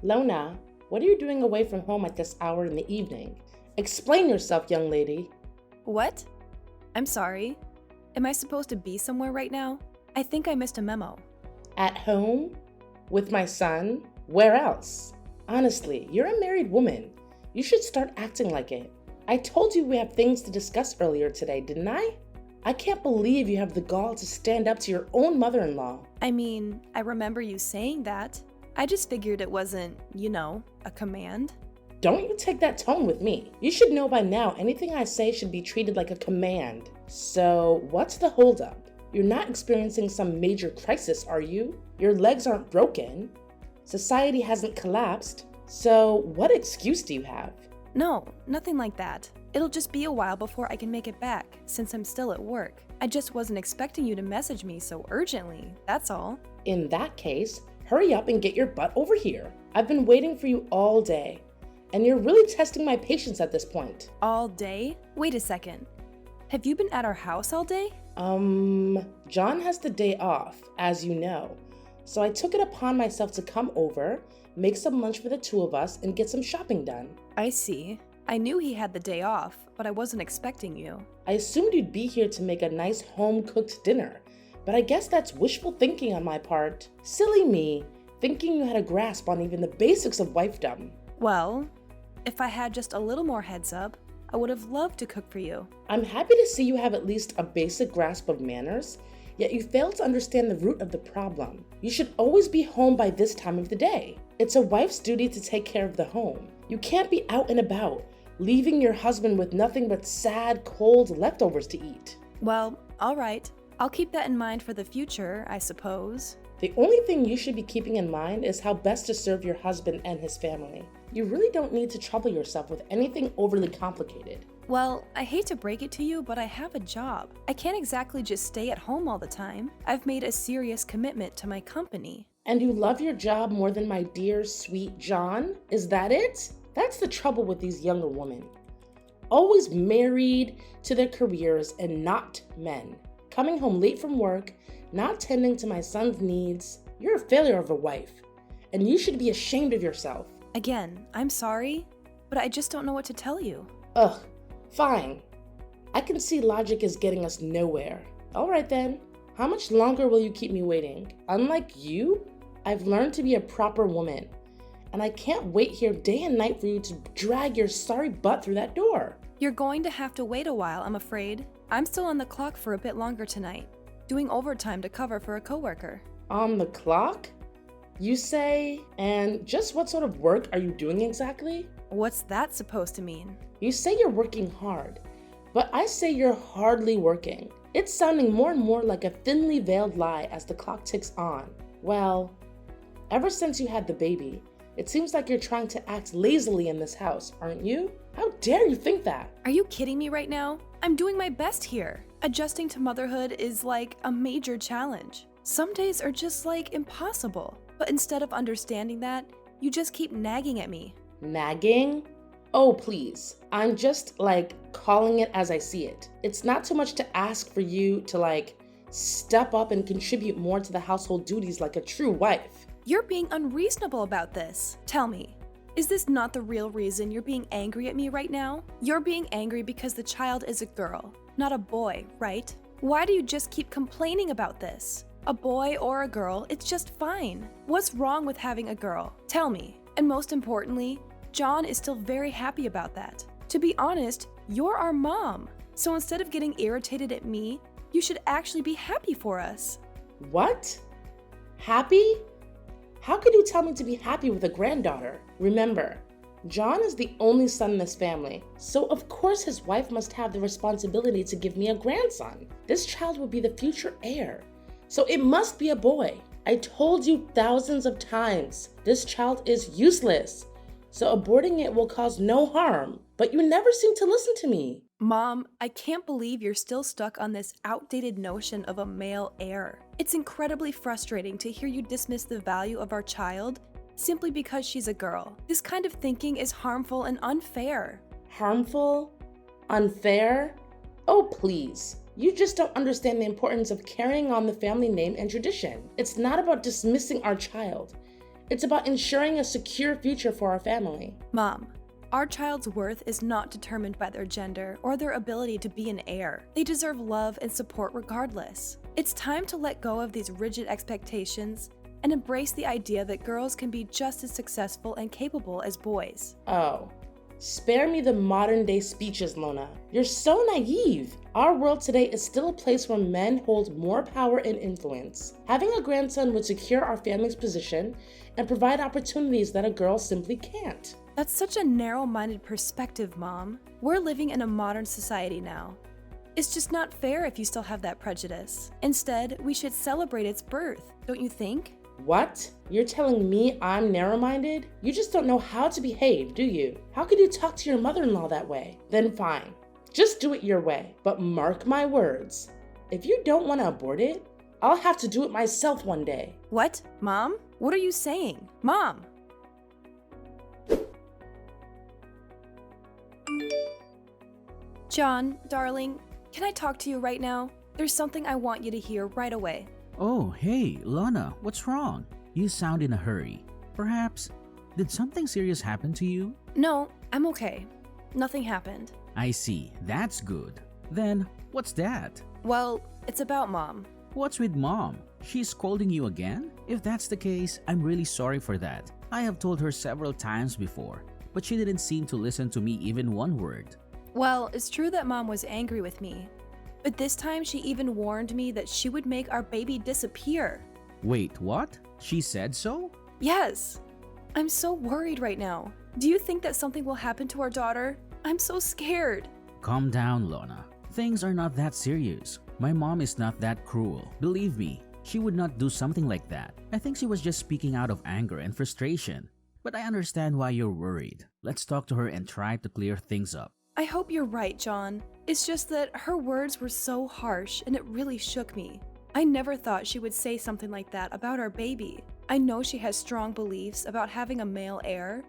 Lona, what are you doing away from home at this hour in the evening? Explain yourself, young lady. What? I'm sorry. Am I supposed to be somewhere right now? I think I missed a memo. At home? With my son? Where else? Honestly, you're a married woman. You should start acting like it. I told you we have things to discuss earlier today, didn't I? I can't believe you have the gall to stand up to your own mother-in-law. I mean, I remember you saying that. I just figured it wasn't, a command. Don't you take that tone with me. You should know by now anything I say should be treated like a command. So, what's the holdup? You're not experiencing some major crisis, are you? Your legs aren't broken. Society hasn't collapsed. So, what excuse do you have? No, nothing like that. It'll just be a while before I can make it back, since I'm still at work. I just wasn't expecting you to message me so urgently, that's all. In that case, hurry up and get your butt over here. I've been waiting for you all day, and you're really testing my patience at this point. All day? Wait a second. Have you been at our house all day? John has the day off, as you know. So I took it upon myself to come over, make some lunch for the two of us, and get some shopping done. I see. I knew he had the day off, but I wasn't expecting you. I assumed you'd be here to make a nice home-cooked dinner, but I guess that's wishful thinking on my part. Silly me, thinking you had a grasp on even the basics of wifedom. Well, if I had just a little more heads up, I would have loved to cook for you. I'm happy to see you have at least a basic grasp of manners, yet you fail to understand the root of the problem. You should always be home by this time of the day. It's a wife's duty to take care of the home. You can't be out and about, leaving your husband with nothing but sad, cold leftovers to eat. Well, all right. I'll keep that in mind for the future, I suppose. The only thing you should be keeping in mind is how best to serve your husband and his family. You really don't need to trouble yourself with anything overly complicated. Well, I hate to break it to you, but I have a job. I can't exactly just stay at home all the time. I've made a serious commitment to my company. And you love your job more than my dear, sweet John? Is that it? That's the trouble with these younger women. Always married to their careers and not men. Coming home late from work, not tending to my son's needs. You're a failure of a wife, and you should be ashamed of yourself. Again, I'm sorry, but I just don't know what to tell you. Ugh, fine. I can see logic is getting us nowhere. All right then, how much longer will you keep me waiting? Unlike you, I've learned to be a proper woman, and I can't wait here day and night for you to drag your sorry butt through that door. You're going to have to wait a while, I'm afraid. I'm still on the clock for a bit longer tonight, doing overtime to cover for a coworker. On the clock? You say? And just what sort of work are you doing exactly? What's that supposed to mean? You say you're working hard, but I say you're hardly working. It's sounding more and more like a thinly veiled lie as the clock ticks on. Well, ever since you had the baby, it seems like you're trying to act lazily in this house, aren't you? How dare you think that? Are you kidding me right now? I'm doing my best here. Adjusting to motherhood is like a major challenge. Some days are just like impossible. But instead of understanding that, you just keep nagging at me. Nagging? Oh, please. I'm just calling it as I see it. It's not too much to ask for you to step up and contribute more to the household duties like a true wife. You're being unreasonable about this. Tell me, is this not the real reason you're being angry at me right now? You're being angry because the child is a girl, not a boy, right? Why do you just keep complaining about this? A boy or a girl, it's just fine. What's wrong with having a girl? Tell me. And most importantly, John is still very happy about that. To be honest, you're our mom. So instead of getting irritated at me, you should actually be happy for us. What? Happy? How could you tell me to be happy with a granddaughter? Remember, John is the only son in this family, so of course his wife must have the responsibility to give me a grandson. This child will be the future heir, so it must be a boy. I told you thousands of times, this child is useless, so aborting it will cause no harm, but you never seem to listen to me. Mom, I can't believe you're still stuck on this outdated notion of a male heir. It's incredibly frustrating to hear you dismiss the value of our child simply because she's a girl. This kind of thinking is harmful and unfair. Harmful? Unfair? Oh, please. You just don't understand the importance of carrying on the family name and tradition. It's not about dismissing our child. It's about ensuring a secure future for our family. Mom, our child's worth is not determined by their gender or their ability to be an heir. They deserve love and support regardless. It's time to let go of these rigid expectations and embrace the idea that girls can be just as successful and capable as boys. Oh, spare me the modern day speeches, Lona. You're so naive. Our world today is still a place where men hold more power and influence. Having a grandson would secure our family's position and provide opportunities that a girl simply can't. That's such a narrow-minded perspective, Mom. We're living in a modern society now. It's just not fair if you still have that prejudice. Instead, we should celebrate its birth, don't you think? What? You're telling me I'm narrow-minded? You just don't know how to behave, do you? How could you talk to your mother-in-law that way? Then fine. Just do it your way. But mark my words. If you don't want to abort it, I'll have to do it myself one day. What? Mom? What are you saying? Mom! John, darling, can I talk to you right now? There's something I want you to hear right away. Oh, hey, Lana, what's wrong? You sound in a hurry. Perhaps, did something serious happen to you? No, I'm okay. Nothing happened. I see, that's good. Then, what's that? Well, it's about Mom. What's with Mom? She's scolding you again? If that's the case, I'm really sorry for that. I have told her several times before, but she didn't seem to listen to me even one word. Well, it's true that Mom was angry with me, but this time she even warned me that she would make our baby disappear. Wait, what? She said so? Yes. I'm so worried right now. Do you think that something will happen to our daughter? I'm so scared. Calm down, Lana. Things are not that serious. My mom is not that cruel. Believe me, she would not do something like that. I think she was just speaking out of anger and frustration. But I understand why you're worried. Let's talk to her and try to clear things up. I hope you're right, John. It's just that her words were so harsh and it really shook me. I never thought she would say something like that about our baby. I know she has strong beliefs about having a male heir,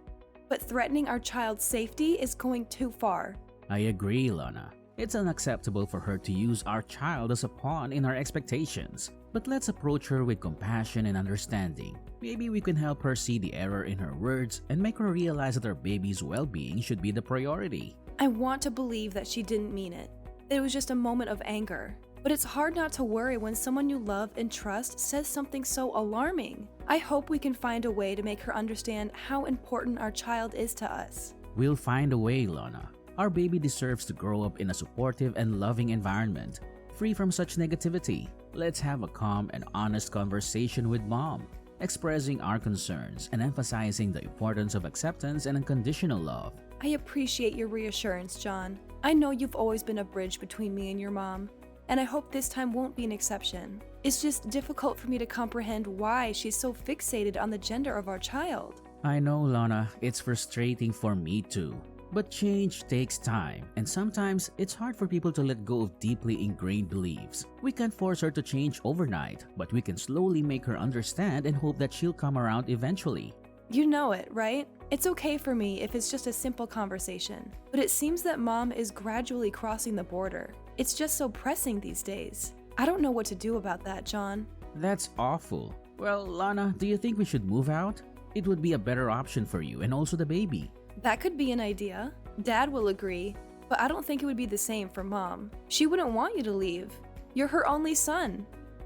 but threatening our child's safety is going too far. I agree, Lana. It's unacceptable for her to use our child as a pawn in our expectations. But let's approach her with compassion and understanding. Maybe we can help her see the error in her words and make her realize that our baby's well-being should be the priority. I want to believe that she didn't mean it, that it was just a moment of anger. But it's hard not to worry when someone you love and trust says something so alarming. I hope we can find a way to make her understand how important our child is to us. We'll find a way, Lana. Our baby deserves to grow up in a supportive and loving environment, free from such negativity. Let's have a calm and honest conversation with Mom, expressing our concerns and emphasizing the importance of acceptance and unconditional love. I appreciate your reassurance, John. I know you've always been a bridge between me and your mom, and I hope this time won't be an exception. It's just difficult for me to comprehend why she's so fixated on the gender of our child. I know, Lana, it's frustrating for me too. But change takes time, and sometimes it's hard for people to let go of deeply ingrained beliefs. We can't force her to change overnight, but we can slowly make her understand and hope that she'll come around eventually. You know it, right? It's okay for me if it's just a simple conversation, but it seems that Mom is gradually crossing the border. It's just so pressing these days. I don't know what to do about that, John. That's awful. Well, Lana, do you think we should move out? It would be a better option for you and also the baby. That could be an idea. Dad will agree, but I don't think it would be the same for Mom. She wouldn't want you to leave. You're her only son.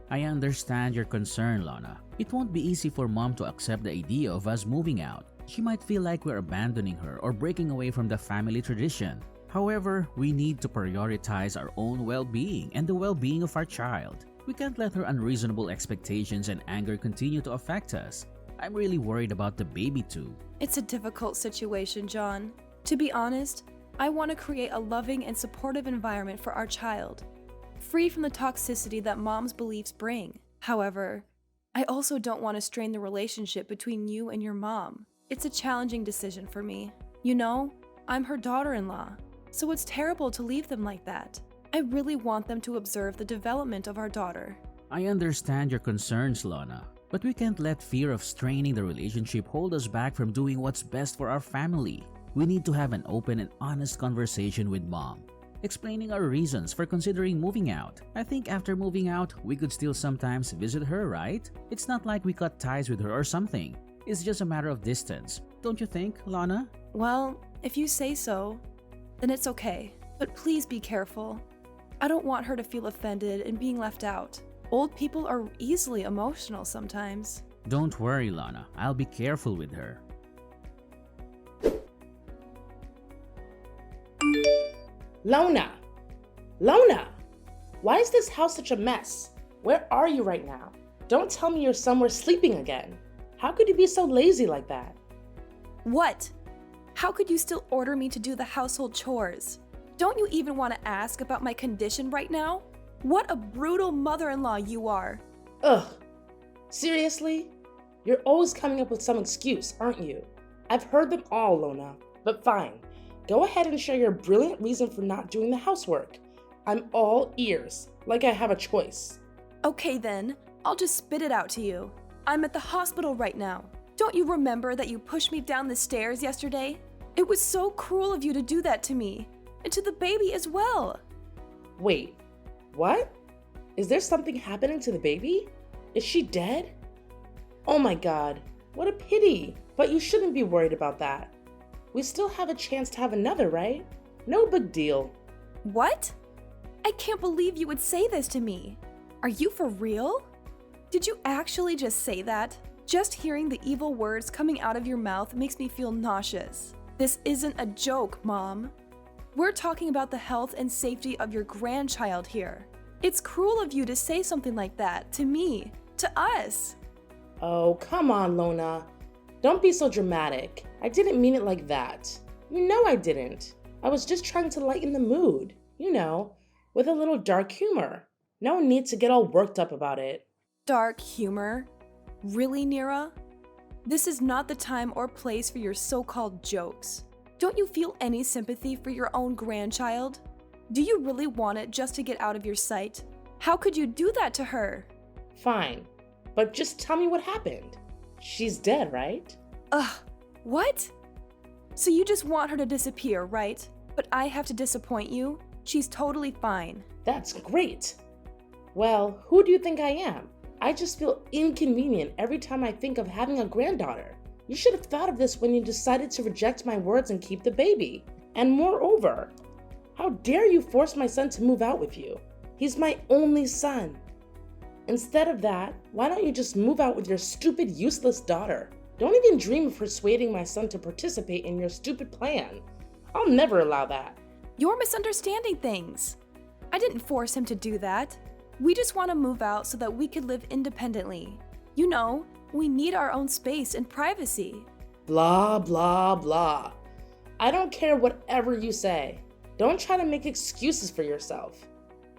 I understand your concern, Lana. It won't be easy for Mom to accept the idea of us moving out. She might feel like we're abandoning her or breaking away from the family tradition. However, we need to prioritize our own well-being and the well-being of our child. We can't let her unreasonable expectations and anger continue to affect us. I'm really worried about the baby too. It's a difficult situation, John. To be honest, I want to create a loving and supportive environment for our child, free from the toxicity that Mom's beliefs bring. However, I also don't want to strain the relationship between you and your mom. It's a challenging decision for me. You know, I'm her daughter-in-law, so it's terrible to leave them like that. I really want them to observe the development of our daughter. I understand your concerns, Lana, but we can't let fear of straining the relationship hold us back from doing what's best for our family. We need to have an open and honest conversation with Mom, explaining our reasons for considering moving out. I think after moving out, we could still sometimes visit her, right? It's not like we cut ties with her or something. It's just a matter of distance. Don't you think, Lana? Well, if you say so, then it's okay. But please be careful. I don't want her to feel offended and being left out. Old people are easily emotional sometimes. Don't worry, Lana. I'll be careful with her. Lona! Lona! Why is this house such a mess? Where are you right now? Don't tell me you're somewhere sleeping again. How could you be so lazy like that? What? How could you still order me to do the household chores? Don't you even want to ask about my condition right now? What a brutal mother-in-law you are. Ugh. Seriously? You're always coming up with some excuse, aren't you? I've heard them all, Lona. But fine. Go ahead and share your brilliant reason for not doing the housework. I'm all ears, like I have a choice. Okay then, I'll just spit it out to you. I'm at the hospital right now. Don't you remember that you pushed me down the stairs yesterday? It was so cruel of you to do that to me, and to the baby as well. Wait, what? Is there something happening to the baby? Is she dead? Oh my God, what a pity. But you shouldn't be worried about that. We still have a chance to have another, right? No big deal. What? I can't believe you would say this to me. Are you for real? Did you actually just say that? Just hearing the evil words coming out of your mouth makes me feel nauseous. This isn't a joke, Mom. We're talking about the health and safety of your grandchild here. It's cruel of you to say something like that to me, to us. Oh, come on, Lona. Don't be so dramatic. I didn't mean it like that. You know I didn't. I was just trying to lighten the mood, with a little dark humor. No need to get all worked up about it. Dark humor? Really, Nira? This is not the time or place for your so-called jokes. Don't you feel any sympathy for your own grandchild? Do you really want it just to get out of your sight? How could you do that to her? Fine, but just tell me what happened. She's dead, right? Ugh, what? So you just want her to disappear, right? But I have to disappoint you? She's totally fine. That's great. Well, who do you think I am? I just feel inconvenient every time I think of having a granddaughter. You should have thought of this when you decided to reject my words and keep the baby. And moreover, how dare you force my son to move out with you? He's my only son. Instead of that, why don't you just move out with your stupid, useless daughter? Don't even dream of persuading my son to participate in your stupid plan. I'll never allow that. You're misunderstanding things. I didn't force him to do that. We just want to move out so that we could live independently. You know, we need our own space and privacy. Blah, blah, blah. I don't care whatever you say. Don't try to make excuses for yourself.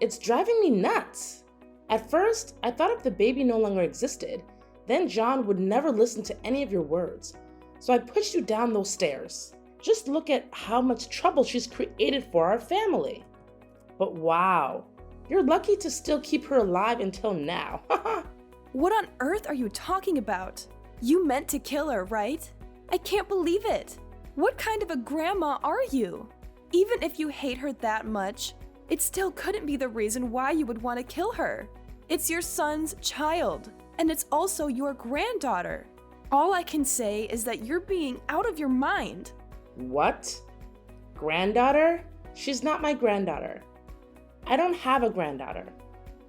It's driving me nuts. At first, I thought if the baby no longer existed, then John would never listen to any of your words. So I pushed you down those stairs. Just look at how much trouble she's created for our family. But wow, you're lucky to still keep her alive until now. What on earth are you talking about? You meant to kill her, right? I can't believe it. What kind of a grandma are you? Even if you hate her that much, it still couldn't be the reason why you would want to kill her. It's your son's child, and it's also your granddaughter. All I can say is that you're being out of your mind. What? Granddaughter? She's not my granddaughter. I don't have a granddaughter.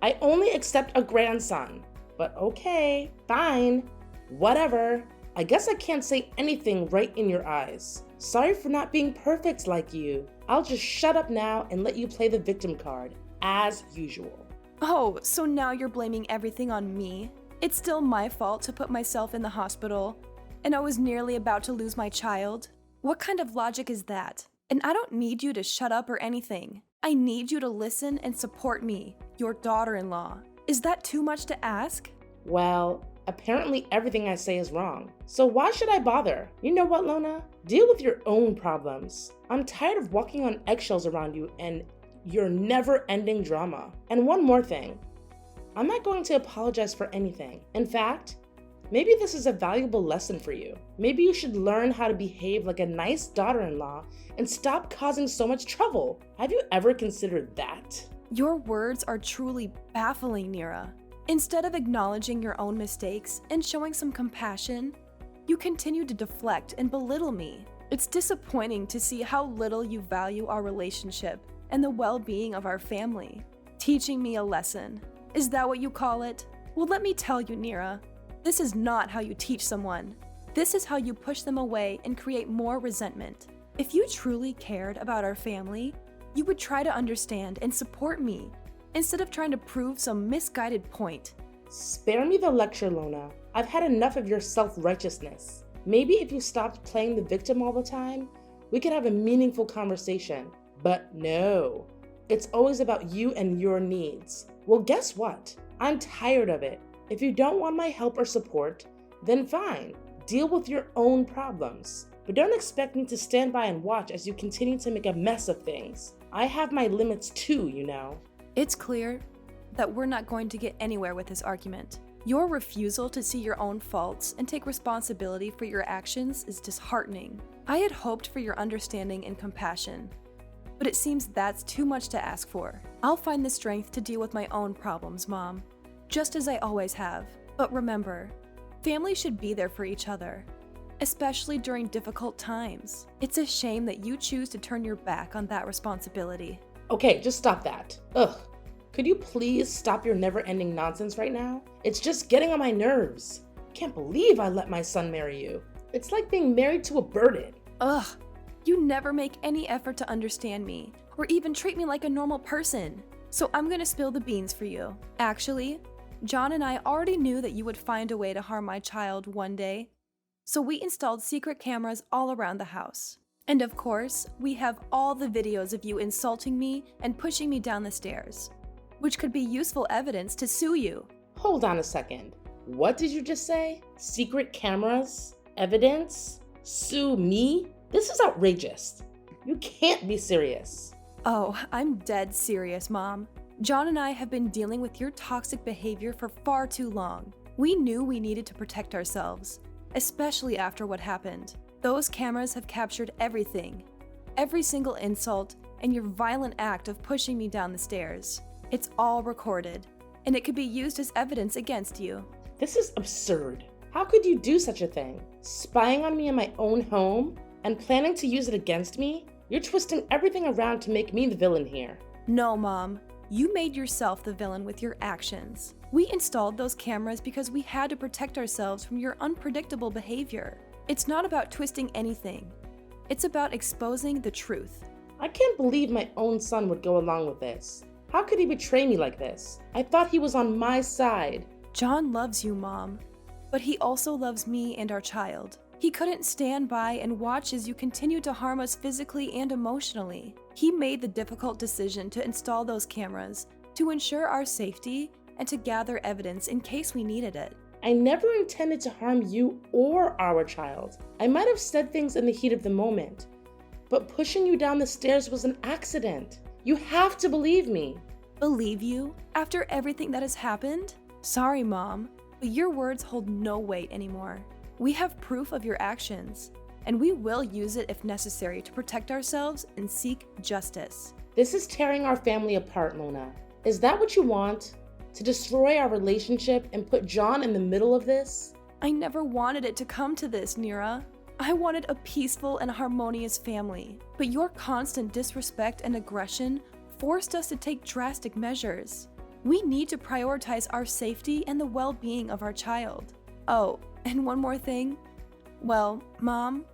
I only accept a grandson. But okay, fine, whatever. I guess I can't say anything right in your eyes. Sorry for not being perfect like you. I'll just shut up now and let you play the victim card, as usual. Oh, so now you're blaming everything on me? It's still my fault to put myself in the hospital, and I was nearly about to lose my child? What kind of logic is that? And I don't need you to shut up or anything. I need you to listen and support me, your daughter-in-law. Is that too much to ask? Well, apparently everything I say is wrong. So why should I bother? You know what, Lona? Deal with your own problems. I'm tired of walking on eggshells around you and your never-ending drama. And one more thing. I'm not going to apologize for anything. In fact, maybe this is a valuable lesson for you. Maybe you should learn how to behave like a nice daughter-in-law and stop causing so much trouble. Have you ever considered that? Your words are truly baffling, Nira. Instead of acknowledging your own mistakes and showing some compassion, You continue to deflect and belittle me. It's disappointing to see how little you value our relationship and the well-being of our family. Teaching me a lesson. Is that what you call it? Well, let me tell you, Nira, this is not how you teach someone. This is how you push them away and create more resentment. If you truly cared about our family, you would try to understand and support me instead of trying to prove some misguided point. Spare me the lecture, Lona. I've had enough of your self-righteousness. Maybe if you stopped playing the victim all the time, we could have a meaningful conversation. But no, it's always about you and your needs. Well, guess what? I'm tired of it. If you don't want my help or support, then fine. Deal with your own problems. But don't expect me to stand by and watch as you continue to make a mess of things. I have my limits too, you know. It's clear that we're not going to get anywhere with this argument. Your refusal to see your own faults and take responsibility for your actions is disheartening. I had hoped for your understanding and compassion, but it seems that's too much to ask for. I'll find the strength to deal with my own problems, Mom, just as I always have. But remember, family should be there for each other, especially during difficult times. It's a shame that you choose to turn your back on that responsibility. Okay, just stop that. Ugh. Could you please stop your never-ending nonsense right now? It's just getting on my nerves. Can't believe I let my son marry you. It's like being married to a burden. Ugh. You never make any effort to understand me, or even treat me like a normal person. So I'm gonna spill the beans for you. Actually, John and I already knew that you would find a way to harm my child one day. So we installed secret cameras all around the house. And of course, we have all the videos of you insulting me and pushing me down the stairs, which could be useful evidence to sue you. Hold on a second. What did you just say? Secret cameras? Evidence? Sue me? This is outrageous. You can't be serious. Oh, I'm dead serious, Mom. John and I have been dealing with your toxic behavior for far too long. We knew we needed to protect ourselves, especially after what happened. Those cameras have captured everything, every single insult, and your violent act of pushing me down the stairs. It's all recorded, and it could be used as evidence against you. This is absurd. How could you do such a thing? Spying on me in my own home and planning to use it against me? You're twisting everything around to make me the villain here. No, Mom. You made yourself the villain with your actions. We installed those cameras because we had to protect ourselves from your unpredictable behavior. It's not about twisting anything. It's about exposing the truth. I can't believe my own son would go along with this. How could he betray me like this? I thought he was on my side. John loves you, Mom, but he also loves me and our child. He couldn't stand by and watch as you continue to harm us physically and emotionally. He made the difficult decision to install those cameras to ensure our safety and to gather evidence in case we needed it. I never intended to harm you or our child. I might have said things in the heat of the moment, but pushing you down the stairs was an accident. You have to believe me. Believe you? After everything that has happened? Sorry, Mom, but your words hold no weight anymore. We have proof of your actions, and we will use it if necessary to protect ourselves and seek justice. This is tearing our family apart, Lona. Is that what you want? To destroy our relationship and put John in the middle of this? I never wanted it to come to this, Nira. I wanted a peaceful and harmonious family, but your constant disrespect and aggression forced us to take drastic measures. We need to prioritize our safety and the well-being of our child. Oh, and one more thing. Well, Mom,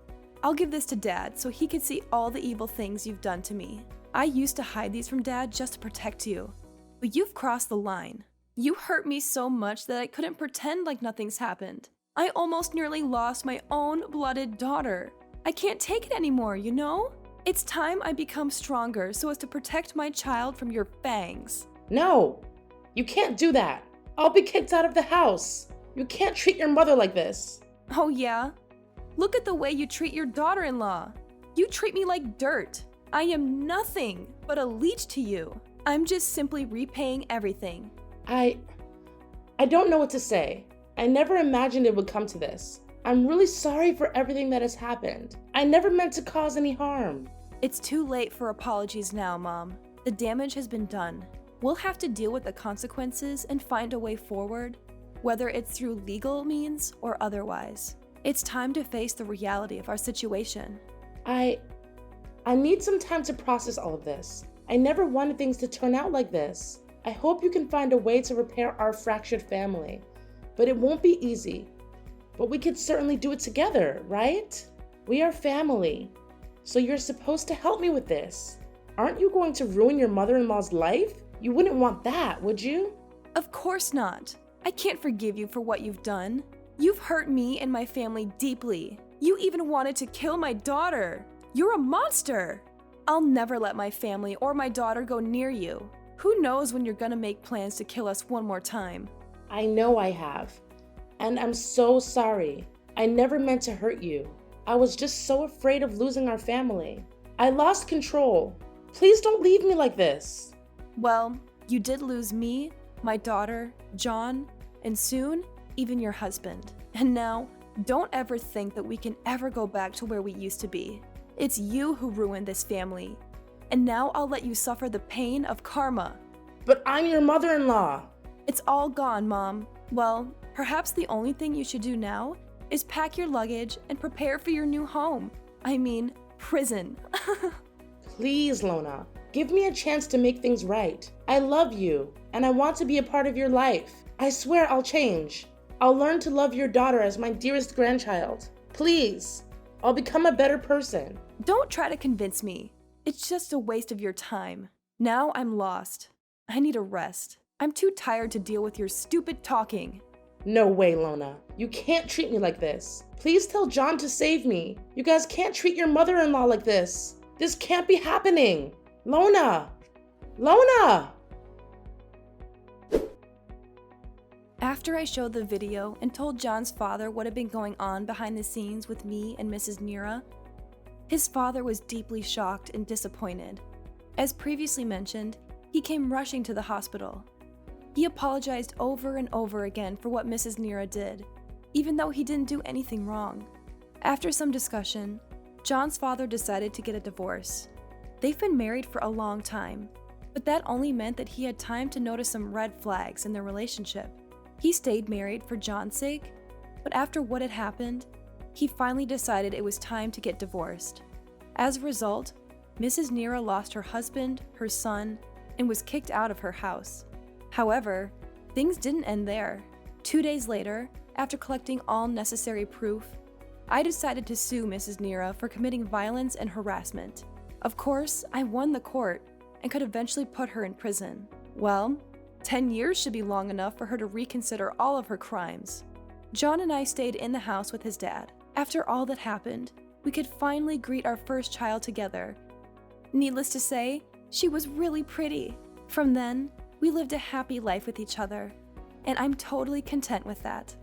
I'll give this to Dad so he can see all the evil things you've done to me. I used to hide these from Dad just to protect you, but you've crossed the line. You hurt me so much that I couldn't pretend like nothing's happened. I almost nearly lost my own blooded daughter. I can't take it anymore, you know? It's time I become stronger so as to protect my child from your fangs. No, you can't do that. I'll be kicked out of the house. You can't treat your mother like this. Oh yeah? Look at the way you treat your daughter-in-law. You treat me like dirt. I am nothing but a leech to you. I'm just simply repaying everything. I don't know what to say. I never imagined it would come to this. I'm really sorry for everything that has happened. I never meant to cause any harm. It's too late for apologies now, Mom. The damage has been done. We'll have to deal with the consequences and find a way forward, whether it's through legal means or otherwise. It's time to face the reality of our situation. I need some time to process all of this. I never wanted things to turn out like this. I hope you can find a way to repair our fractured family, but it won't be easy. But we could certainly do it together, right? We are family, so you're supposed to help me with this. Aren't you going to ruin your mother-in-law's life? You wouldn't want that, would you? Of course not. I can't forgive you for what you've done. You've hurt me and my family deeply. You even wanted to kill my daughter. You're a monster. I'll never let my family or my daughter go near you. Who knows when you're gonna make plans to kill us one more time? I know I have, and I'm so sorry. I never meant to hurt you. I was just so afraid of losing our family. I lost control. Please don't leave me like this. Well, you did lose me, my daughter, John, and soon, even your husband. And now, don't ever think that we can ever go back to where we used to be. It's you who ruined this family. And now I'll let you suffer the pain of karma. But I'm your mother-in-law. It's all gone, Mom. Well, perhaps the only thing you should do now is pack your luggage and prepare for your new home. I mean, prison. Please, Lona, give me a chance to make things right. I love you, and I want to be a part of your life. I swear I'll change. I'll learn to love your daughter as my dearest grandchild. Please, I'll become a better person. Don't try to convince me. It's just a waste of your time. Now I'm lost. I need a rest. I'm too tired to deal with your stupid talking. No way, Lona. You can't treat me like this. Please tell John to save me. You guys can't treat your mother-in-law like this. This can't be happening. Lona! Lona! After I showed the video and told John's father what had been going on behind the scenes with me and Mrs. Nira, his father was deeply shocked and disappointed. As previously mentioned, he came rushing to the hospital. He apologized over and over again for what Mrs. Nira did, even though he didn't do anything wrong. After some discussion, John's father decided to get a divorce. They've been married for a long time, but that only meant that he had time to notice some red flags in their relationship. He stayed married for John's sake, but after what had happened, he finally decided it was time to get divorced. As a result, Mrs. Nira lost her husband, her son, and was kicked out of her house. However, things didn't end there. 2 days later, after collecting all necessary proof, I decided to sue Mrs. Nira for committing violence and harassment. Of course, I won the court and could eventually put her in prison. Well, 10 years should be long enough for her to reconsider all of her crimes. John and I stayed in the house with his dad. After all that happened, we could finally greet our first child together. Needless to say, she was really pretty. From then, we lived a happy life with each other, and I'm totally content with that.